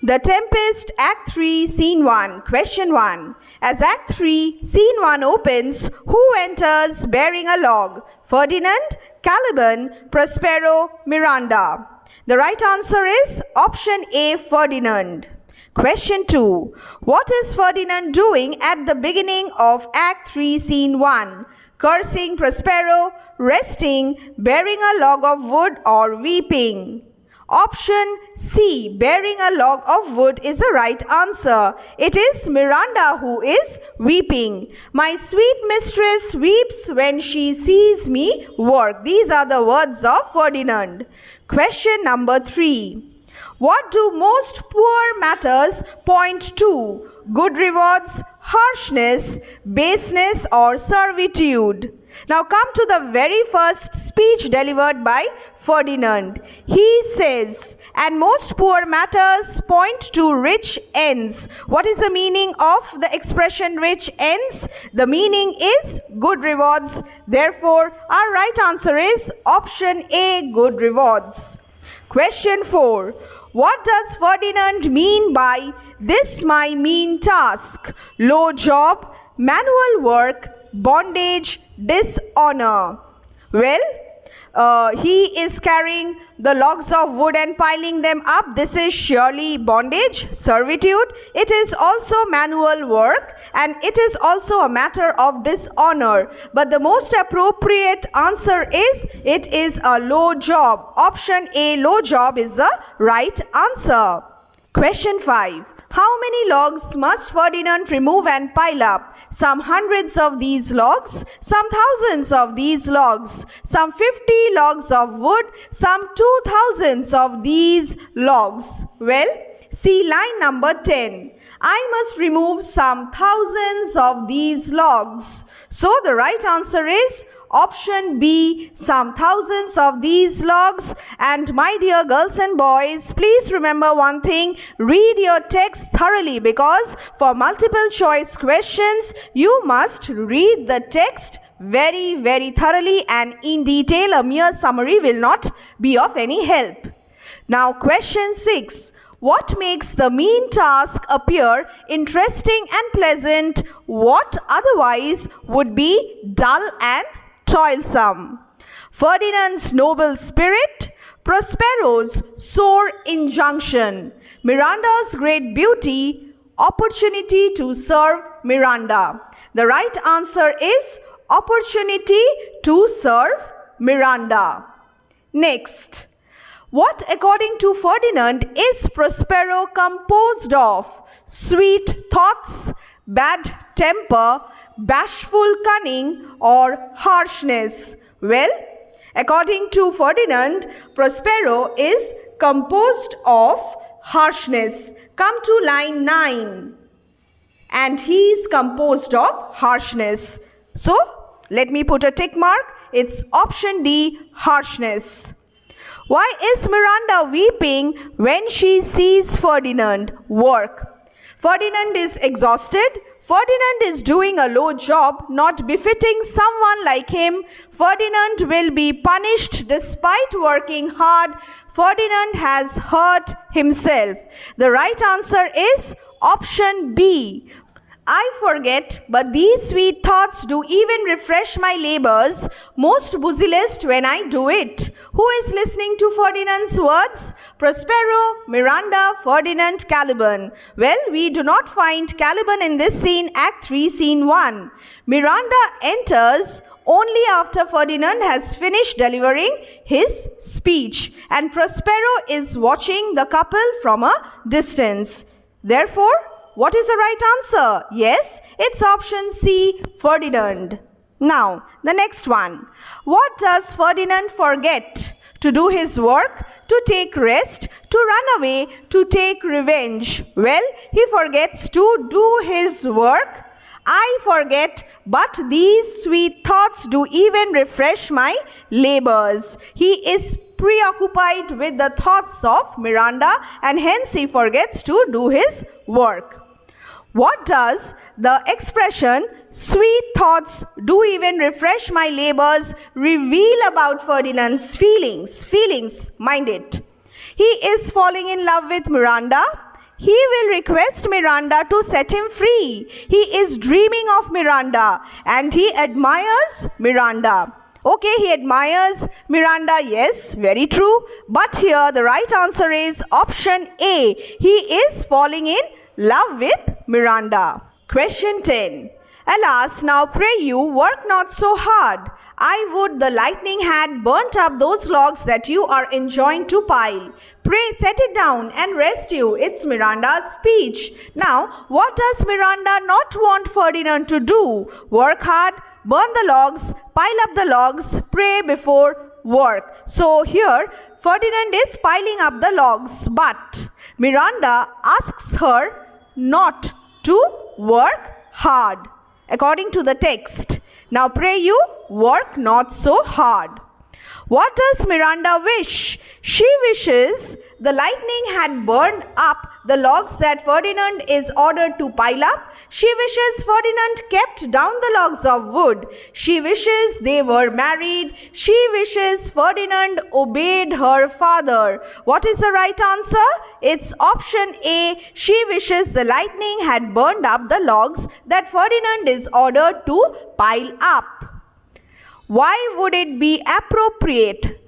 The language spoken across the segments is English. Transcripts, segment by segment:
The Tempest, Act 3, Scene 1. Question 1. As Act 3, Scene 1 opens, who enters bearing a log? Ferdinand, Caliban, Prospero, Miranda. The right answer is option A, Ferdinand. Question 2. What is Ferdinand doing at the beginning of Act 3, Scene 1? Cursing Prospero, resting, bearing a log of wood, or weeping? Option C, bearing a log of wood is the right answer. It is Miranda who is weeping. My sweet mistress weeps when she sees me work. These are the words of Ferdinand. Question number 3. What do most poor matters point to? Good rewards, harshness, baseness, or servitude? Now come to the very first speech delivered by Ferdinand. He says, and most poor matters point to rich ends. What is the meaning of the expression rich ends? The meaning is good rewards. Therefore, our right answer is option A, good rewards. Question 4. What does Ferdinand mean by this my mean task? Low job, manual work, bondage, dishonor. Well, he is carrying the logs of wood and piling them up. This is surely bondage, servitude. It is also manual work, and it is also a matter of dishonor. But the most appropriate answer is, it is a low job. Option A, low job, is the right answer. Question 5. How many logs must Ferdinand remove and pile up? Some hundreds of these logs, some thousands of these logs, some 50 logs of wood, some 2,000 of these logs. Well, see line number 10. I must remove some thousands of these logs. So the right answer is option B, some thousands of these logs. And my dear girls and boys, please remember one thing, read your text thoroughly, because for multiple choice questions, you must read the text very, very thoroughly and in detail. A mere summary will not be of any help. Now question 6. What makes the mean task appear interesting and pleasant? What otherwise would be dull and toilsome? Ferdinand's noble spirit, Prospero's sore injunction, Miranda's great beauty, opportunity to serve Miranda. The right answer is opportunity to serve Miranda. Next, what according to Ferdinand is Prospero composed of? Sweet thoughts, bad temper, bashful cunning, or harshness? Well, according to Ferdinand, Prospero is composed of harshness. Come to line 9. And he is composed of harshness. So, let me put a tick mark. It's option D, harshness. Why is Miranda weeping when she sees Ferdinand work? Ferdinand is exhausted. Ferdinand is doing a low job, not befitting someone like him. Ferdinand will be punished despite working hard. Ferdinand has hurt himself. The right answer is option B. I forget, but these sweet thoughts do even refresh my labors, most busyless when I do it. Who is listening to Ferdinand's words? Prospero, Miranda, Ferdinand, Caliban. Well, we do not find Caliban in this scene, Act 3, Scene 1. Miranda enters only after Ferdinand has finished delivering his speech, and Prospero is watching the couple from a distance. Therefore, what is the right answer? Yes, it's option C, Ferdinand. Now, the next one. What does Ferdinand forget? To do his work, to take rest, to run away, to take revenge? Well, he forgets to do his work. I forget, but these sweet thoughts do even refresh my labors. He is preoccupied with the thoughts of Miranda, and hence he forgets to do his work. What does the expression, sweet thoughts do even refresh my labors, reveal about Ferdinand's feelings? Mind it. He is falling in love with Miranda. He will request Miranda to set him free. He is dreaming of Miranda and he admires Miranda. Okay, he admires Miranda. Yes, very true. But here the right answer is option A. He is falling in love with Miranda. Question 10. Alas, now pray you, work not so hard. I would the lightning had burnt up those logs that you are enjoined to pile. Pray set it down and rest you. It's Miranda's speech. Now, what does Miranda not want Ferdinand to do? Work hard, burn the logs, pile up the logs, pray before work. So here, Ferdinand is piling up the logs, but Miranda asks her not to work hard, according to the text. Now pray you, work not so hard. What does Miranda wish? She wishes the lightning had burned up the logs that Ferdinand is ordered to pile up. She wishes Ferdinand kept down the logs of wood. She wishes they were married. She wishes Ferdinand obeyed her father. What is the right answer? It's option A. She wishes the lightning had burned up the logs that Ferdinand is ordered to pile up. Why would it be appropriate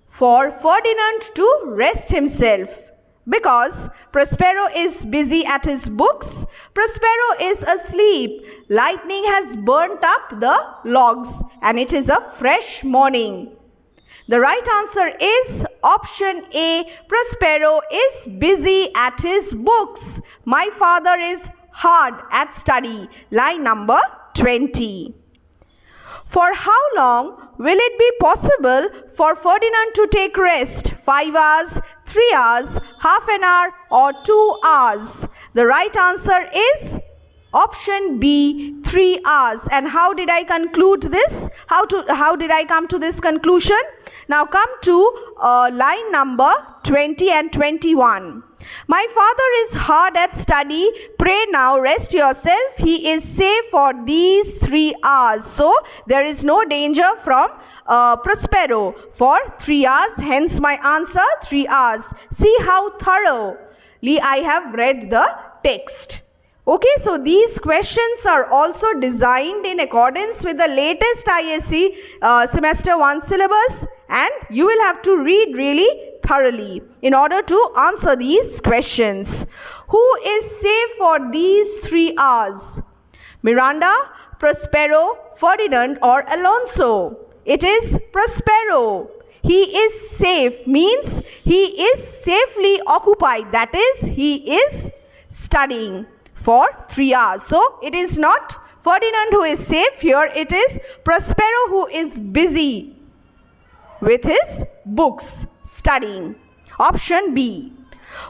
for Ferdinand to rest himself? Because Prospero is busy at his books. Prospero is asleep. Lightning has burnt up the logs and it is a fresh morning. The right answer is option A. Prospero is busy at his books. My father is hard at study. Line number 20. For how long will it be possible for Ferdinand to take rest? 5 hours, 3 hours, half an hour or 2 hours? The right answer is option B, 3 hours. And how did I conclude this? How did I come to this conclusion? Now come to line number 20 and 21. My father is hard at study. Pray now, rest yourself. He is safe for these 3 hours. So, there is no danger from Prospero for 3 hours. Hence, my answer 3 hours. See how thoroughly I have read the text. Okay, so these questions are also designed in accordance with the latest ISC semester 1 syllabus, and you will have to read really thoroughly in order to answer these questions. Who is safe for these 3 hours? Miranda, Prospero, Ferdinand or Alonso? It is Prospero. He is safe means he is safely occupied. That is, he is studying for 3 hours. So, it is not Ferdinand who is safe here. It is Prospero who is busy with his books, studying. Option B.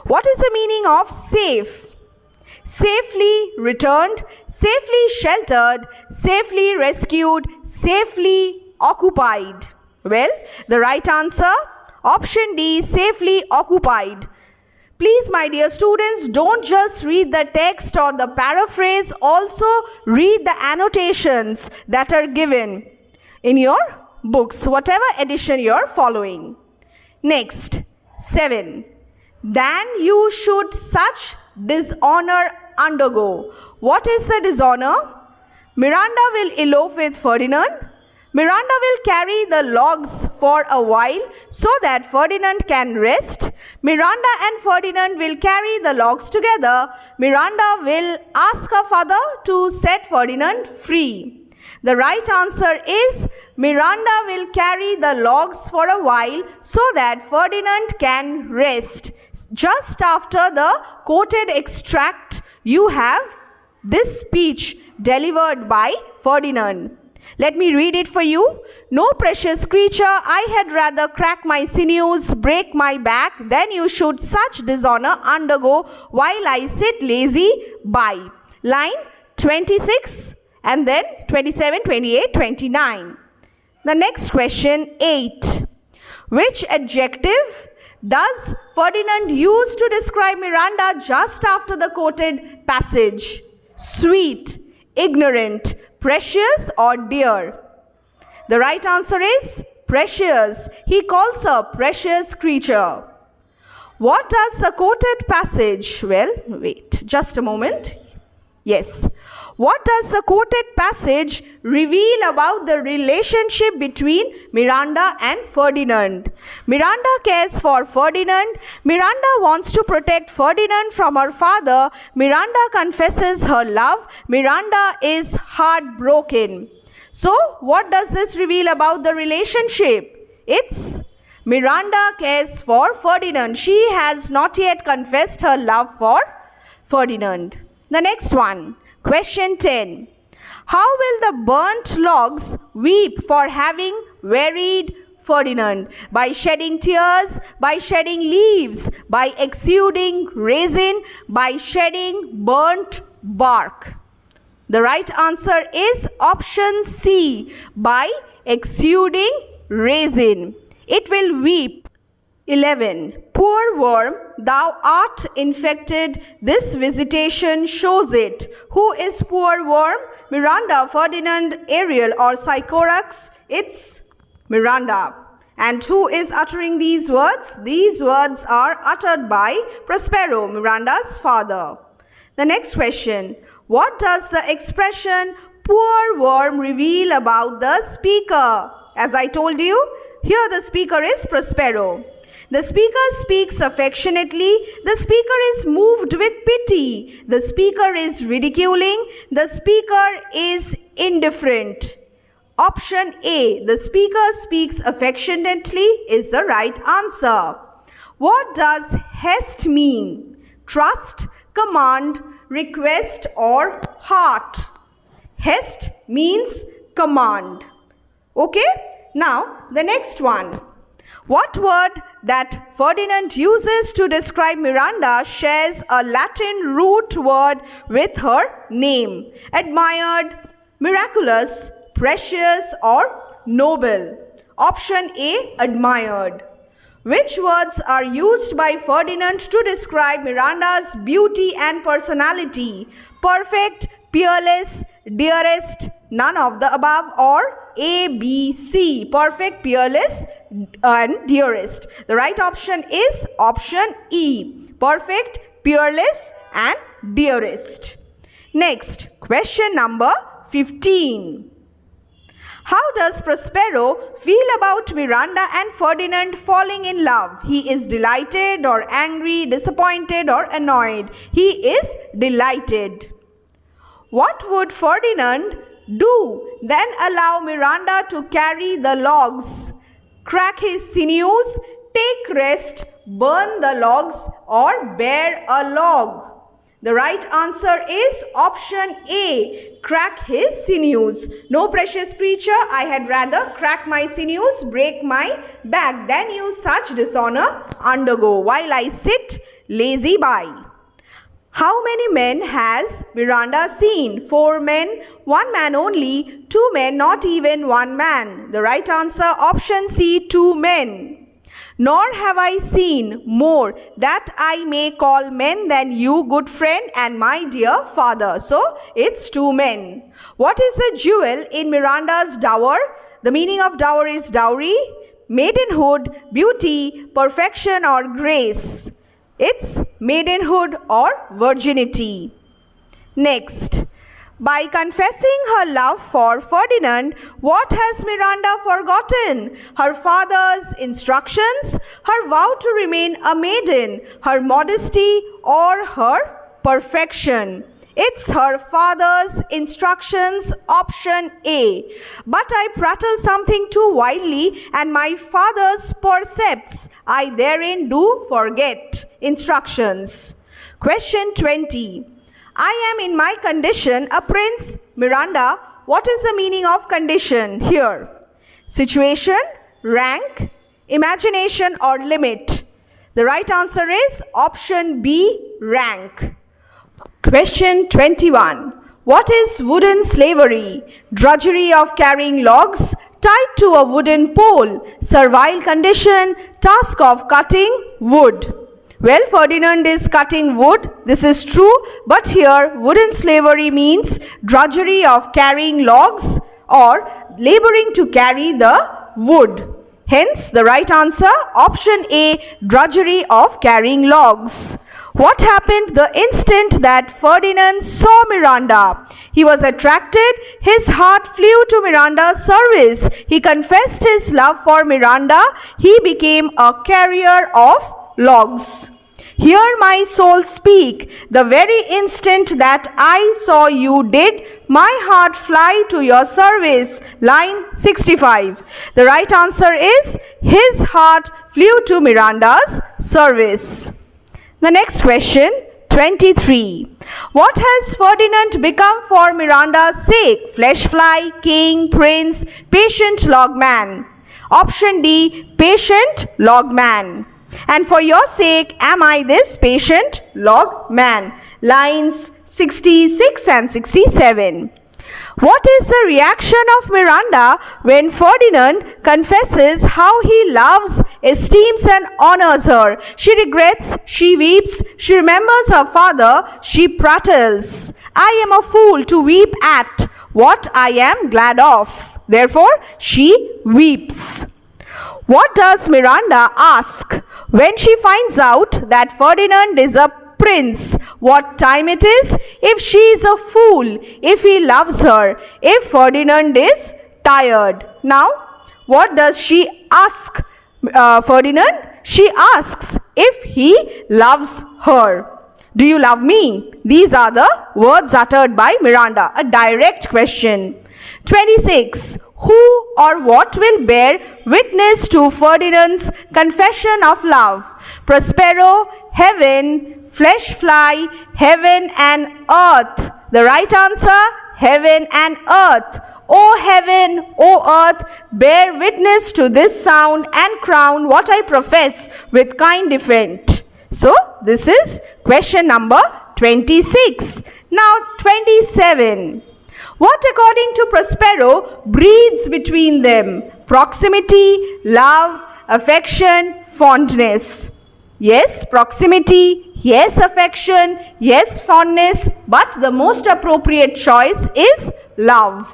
What is the meaning of safe? Safely returned, safely sheltered, safely rescued, safely occupied. Well, the right answer, option D, safely occupied. Please, my dear students, don't just read the text or the paraphrase, also read the annotations that are given in your books, whatever edition you are following. Next, 7. Than you should such dishonor undergo. What is the dishonor? Miranda will elope with Ferdinand. Miranda will carry the logs for a while so that Ferdinand can rest. Miranda and Ferdinand will carry the logs together. Miranda will ask her father to set Ferdinand free. The right answer is Miranda will carry the logs for a while so that Ferdinand can rest. Just after the quoted extract, you have this speech delivered by Ferdinand. Let me read it for you. No precious creature, I had rather crack my sinews, break my back, than you should such dishonor undergo while I sit lazy by. Line 26 and then 27, 28, 29. The next question, 8. Which adjective does Ferdinand use to describe Miranda just after the quoted passage? Sweet, ignorant, precious or dear? The right answer is precious. He calls her precious creature. What does the quoted passage, well, wait, just a moment. Yes. What does the quoted passage reveal about the relationship between Miranda and Ferdinand? Miranda cares for Ferdinand. Miranda wants to protect Ferdinand from her father. Miranda confesses her love. Miranda is heartbroken. So, what does this reveal about the relationship? It's Miranda cares for Ferdinand. She has not yet confessed her love for Ferdinand. The next one. Question 10. How will the burnt logs weep for having wearied Ferdinand? By shedding tears, by shedding leaves, by exuding resin, by shedding burnt bark. The right answer is option C, by exuding resin. It will weep. 11. Poor worm, thou art infected, this visitation shows it. Who is poor worm? Miranda, Ferdinand, Ariel or Sycorax? It's Miranda. And who is uttering these words? These words are uttered by Prospero, Miranda's father. The next question. What does the expression poor worm reveal about the speaker? As I told you, here the speaker is Prospero. The speaker speaks affectionately. The speaker is moved with pity. The speaker is ridiculing. The speaker is indifferent. Option A, the speaker speaks affectionately, is the right answer. What does hest mean? Trust, command, request or heart? Hest means command. Okay, now the next one. What word that Ferdinand uses to describe Miranda shares a Latin root word with her name? Admired, miraculous, precious or noble? Option A, admired. Which words are used by Ferdinand to describe Miranda's beauty and personality? Perfect, peerless, dearest, none of the above, or A, B, C, perfect, peerless and dearest. The right option is option E, perfect, peerless and dearest. Next, question number 15. How does Prospero feel about Miranda and Ferdinand falling in love? He is delighted or angry, disappointed or annoyed? He is delighted. What would Ferdinand do then allow Miranda to carry the logs? Crack his sinews, take rest, burn the logs or bear a log? The right answer is option A, crack his sinews. No, precious creature, I had rather crack my sinews, break my back than you such dishonor undergo, while I sit lazy by. How many men has Miranda seen? 4 men, 1 man only, 2 men, not even 1 man. The right answer, option C, 2 men. Nor have I seen more that I may call men than you, good friend and my dear father. So, it's 2 men. What is the jewel in Miranda's dower? The meaning of dower is dowry, maidenhood, beauty, perfection or grace. It's maidenhood or virginity. Next. By confessing her love for Ferdinand, what has Miranda forgotten? Her father's instructions, her vow to remain a maiden, her modesty or her perfection? It's her father's instructions, option A. But I prattle something too widely, and my father's percepts I therein do forget. Instructions. Question 20. I am in my condition a prince. Miranda, what is the meaning of condition here? Situation, rank, imagination or limit? The right answer is option B, rank. Question 21. What is wooden slavery? Drudgery of carrying logs tied to a wooden pole, servile condition, task of cutting wood. Well, Ferdinand is cutting wood, this is true, but here wooden slavery means drudgery of carrying logs or laboring to carry the wood. Hence, the right answer, option A, drudgery of carrying logs. What happened the instant that Ferdinand saw Miranda? He was attracted, his heart flew to Miranda's service. He confessed his love for Miranda. He became a carrier of logs. Hear my soul speak, the very instant that I saw you did my heart fly to your service. Line 65. The right answer is, his heart flew to Miranda's service. The next question, 23. What has Ferdinand become for Miranda's sake? Flesh fly, king, prince, patient logman. Option D, patient logman. And for your sake, am I this patient logman? Lines 66 and 67. What is the reaction of Miranda when Ferdinand confesses how he loves, esteems and honors her? She regrets, she weeps, she remembers her father, she prattles. I am a fool to weep at what I am glad of. Therefore, she weeps. What does Miranda ask when she finds out that Ferdinand is a prince? What time it is? If she is a fool, if he loves her, if Ferdinand is tired. Now, what does she ask Ferdinand? She asks if he loves her. Do you love me? These are the words uttered by Miranda. A direct question. 26. Who or what will bear witness to Ferdinand's confession of love? Prospero, heaven, flesh fly, heaven and earth. The right answer, heaven and earth. O heaven, O earth, bear witness to this sound and crown what I profess with kind effect. So, this is question number 26. Now, 27. What, according to Prospero, breeds between them? Proximity, love, affection, fondness. Yes, proximity, yes, affection, yes, fondness, but the most appropriate choice is love.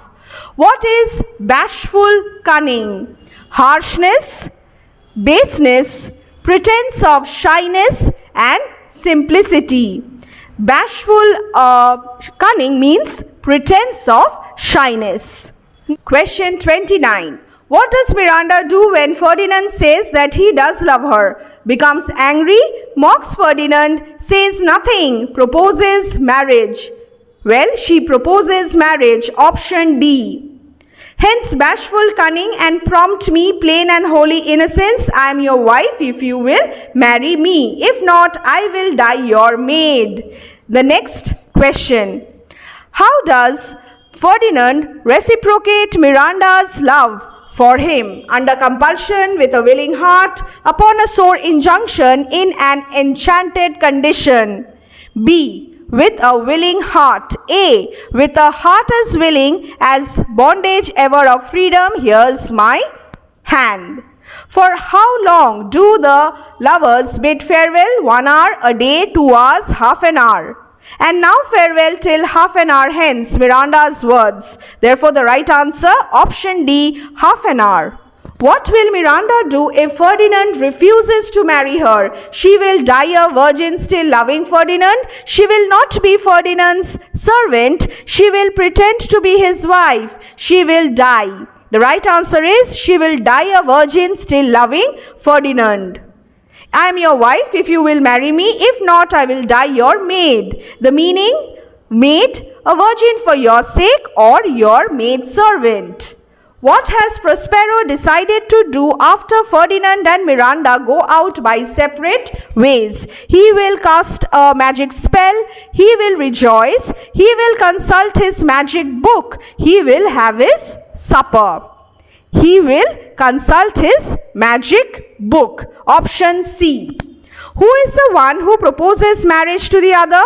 What is bashful cunning? Harshness, baseness, pretense of shyness and simplicity. Bashful cunning means pretense of shyness. Question 29. What does Miranda do when Ferdinand says that he does love her? Becomes angry, mocks Ferdinand, says nothing, proposes marriage. Well, she proposes marriage. Option D. Hence, bashful cunning and prompt me, plain and holy innocence. I am your wife if you will marry me. If not, I will die your maid. The next question. How does Ferdinand reciprocate Miranda's love for him? Under compulsion, with a willing heart, upon a sore injunction, in an enchanted condition. B. With a willing heart. A. With a heart as willing as bondage ever of freedom, here's my hand. For how long do the lovers bid farewell? 1 hour, a day, 2 hours, half an hour. And now farewell till half an hour hence, Miranda's words. Therefore, the right answer, option D, half an hour. What will Miranda do if Ferdinand refuses to marry her? She will die a virgin still loving Ferdinand. She will not be Ferdinand's servant. She will pretend to be his wife. She will die. The right answer is, she will die a virgin still loving Ferdinand. I am your wife if you will marry me. If not, I will die your maid. The meaning, maid, a virgin for your sake or your maid servant. What has Prospero decided to do after Ferdinand and Miranda go out by separate ways? He will cast a magic spell. He will rejoice. He will consult his magic book. He will have his supper. He will consult his magic book. Option C. Who is the one who proposes marriage to the other?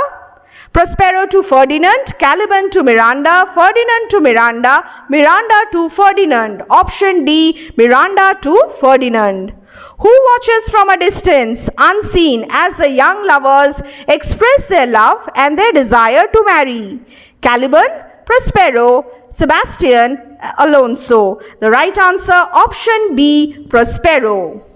Prospero to Ferdinand, Caliban to Miranda, Ferdinand to Miranda, Miranda to Ferdinand. Option D, Miranda to Ferdinand. Who watches from a distance, unseen, as the young lovers express their love and their desire to marry? Caliban, Prospero, Sebastian, Alonso. The right answer, option B, Prospero.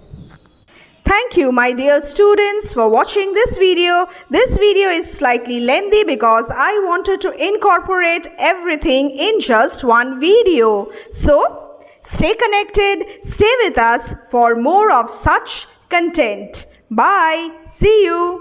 Thank you, my dear students, for watching this video. This video is slightly lengthy because I wanted to incorporate everything in just one video. So, stay connected, stay with us for more of such content. Bye. See you.